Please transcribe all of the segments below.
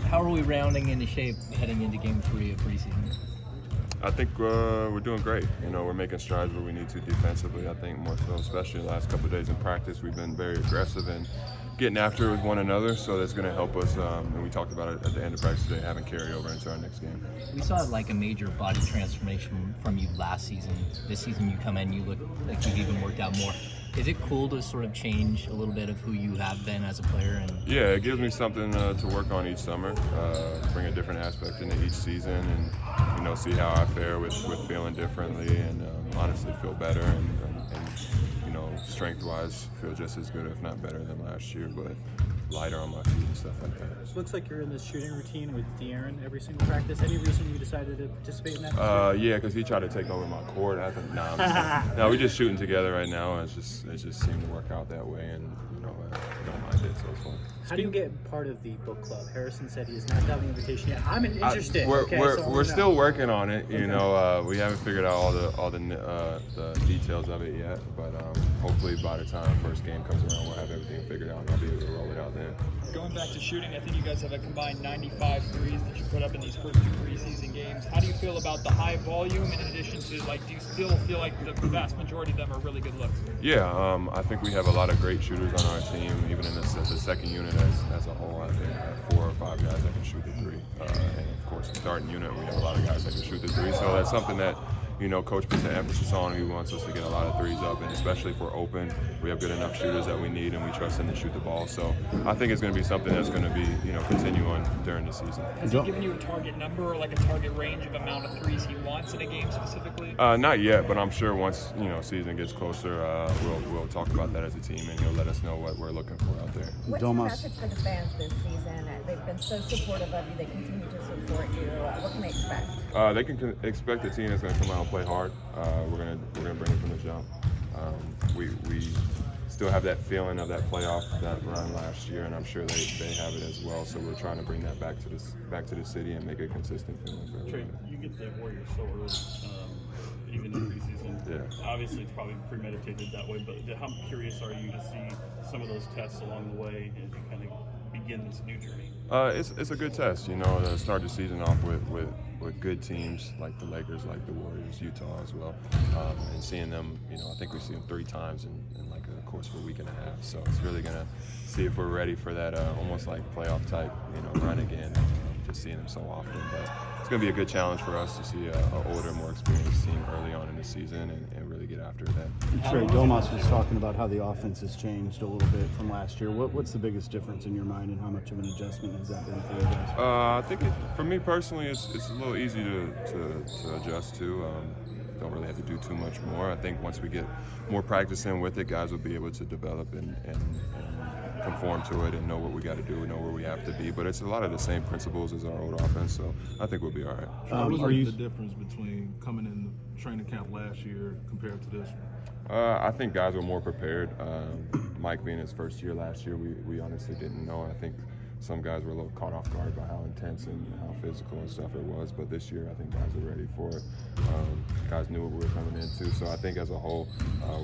How are we rounding into shape heading into Game 3 of preseason? I think we're doing great. We're making strides where we need to defensively. I think more so, especially the last couple of days in practice, we've been very aggressive and getting after it with one another. So that's going to help us. And we talked about it at the end of practice today, having carry over into our next game. We saw like a major body transformation from you last season. This season you come in, you look like you've even worked out more. Is it cool to sort of change a little bit of who you have been as a player? Yeah, it gives me something to work on each summer, bring a different aspect into each season, and see how I fare with feeling differently, and honestly feel better, and strength-wise feel just as good, if not better, than last year, but lighter on my feet and stuff like that. Looks like you're in this shooting routine with De'Aaron every single practice. Any reason you decided to participate in that? Yeah, because he tried to take over my court. I think no, we're just shooting together right now. It just seemed to work out that way, and I don't mind it, so it's fun. How do you get part of the book club? Harrison said he has not gotten the invitation yet. I'm interested. We're still working on it. We haven't figured out all the details of it yet, but hopefully by the time first game comes around, we'll have everything figured out, and I'll be able to roll it out then. Going back to shooting, I think you guys have a combined 95 threes that you put up in these first 2 preseason games. How do you feel about the high volume in addition to, do you still feel like the vast majority of them are really good looks? Yeah, I think we have a lot of great shooters on our team, even in the second unit as a whole. I think we have 4 or 5 guys that can shoot the three. And of course, the starting unit, we have a lot of guys that can shoot the three. So that's something that Coach puts an emphasis on. He wants us to get a lot of threes up, and especially if we're open, we have good enough shooters that we need, and we trust them to shoot the ball. So I think it's going to be something that's going to be, continue on during the season. Has he given you a target number or like a target range of amount of threes he wants in a game specifically? Not yet, but I'm sure once season gets closer, we'll talk about that as a team, and he'll let us know what we're looking for out there. What's your message for the fans this season? They've been so supportive of you. They continue to support you. What can they expect? They can expect a team that's going to come out and play hard. We're gonna bring it from the jump. We still have that feeling of that playoff, that run last year, and I'm sure they have it as well. So we're trying to bring that back to the city and make it a consistent feeling for everybody. Trey, you get the Warriors so early, even in preseason. Yeah. Obviously, it's probably premeditated that way, but how curious are you to see some of those tests along the way as you kind of begin this new journey? It's a good test, to start the season off with good teams like the Lakers, like the Warriors, Utah as well, and seeing them, I think we see them 3 times in like a course of a week and a half. So it's really gonna see if we're ready for that almost like playoff type, run again. Just seeing them so often, but it's gonna be a good challenge for us to see an older, more experienced team early on in the season and really get after that. Trey, Domas was talking about how the offense has changed a little bit from last year. What's the biggest difference in your mind, and how much of an adjustment has that been for you guys? I think for me personally, it's a little easy to adjust to. Don't really have to do too much more. I think once we get more practice in with it, guys will be able to develop and conform to it and know what we got to do, know where we have to be. But it's a lot of the same principles as our old offense, so I think we'll be all right. What was the difference between coming in training camp last year compared to this one? I think guys were more prepared. Mike being his first year last year, we honestly didn't know. I think some guys were a little caught off guard by how intense and how physical and stuff it was. But this year, I think guys were ready for it. Guys knew what we were coming into. So I think as a whole,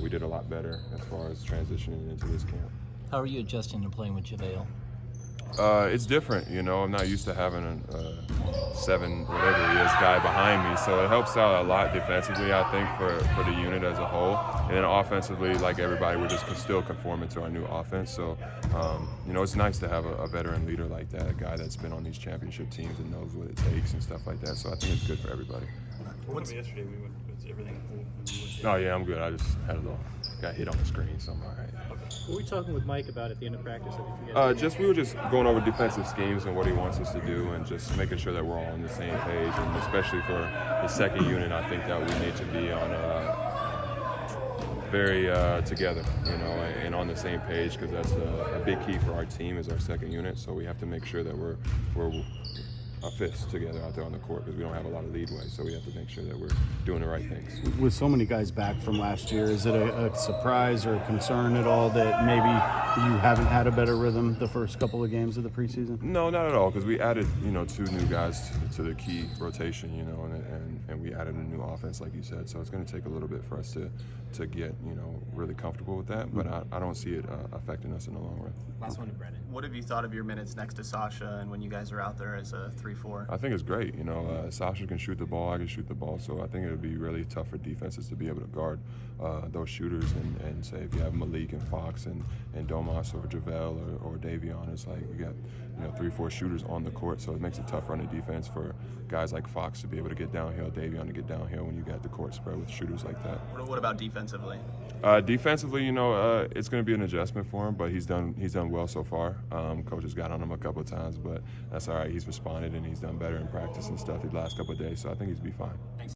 we did a lot better as far as transitioning into this camp. How are you adjusting to playing with JaVale? It's different, I'm not used to having a 7, whatever he is, guy behind me. So it helps out a lot defensively, I think, for the unit as a whole. And then offensively, like everybody, we're just still conforming to our new offense. So, it's nice to have a veteran leader like that, a guy that's been on these championship teams and knows what it takes and stuff like that. So I think it's good for everybody. Yesterday, was everything cool? Oh, yeah, I'm good. I just got hit on the screen, so I'm all right. What were we talking with Mike about at the end of practice? We were just going over defensive schemes and what he wants us to do, and just making sure that we're all on the same page. And especially for the second unit, I think that we need to be on very together, and on the same page, because that's a big key for our team is our second unit. So we have to make sure that we're our fists together out there on the court because we don't have a lot of leadway. So we have to make sure that we're doing the right things. With so many guys back from last year, is it a surprise or a concern at all that maybe you haven't had a better rhythm the first couple of games of the preseason? No, not at all, because we added, 2 new guys to the key rotation, and we added a new offense, like you said. So it's going to take a little bit for us to get, really comfortable with that. But I don't see it affecting us in the long run. Last one to Brennan. What have you thought of your minutes next to Sasha and when you guys are out there as a 3-4? I think it's great. Sasha can shoot the ball, I can shoot the ball, so I think it would be really tough for defenses to be able to guard those shooters and say if you have Malik and Fox and Domas or JaVale or Davion, it's like you got 3-4 shooters on the court, so it makes it tough running defense for guys like Fox to be able to get downhill, Davion to get downhill when you got the court spread with shooters like that. What about defensively? Defensively, it's going to be an adjustment for him, but he's done well so far. Coach has got on him a couple of times, but that's all right. He's responded and he's done better in practice and stuff the last couple of days, so I think he's be fine.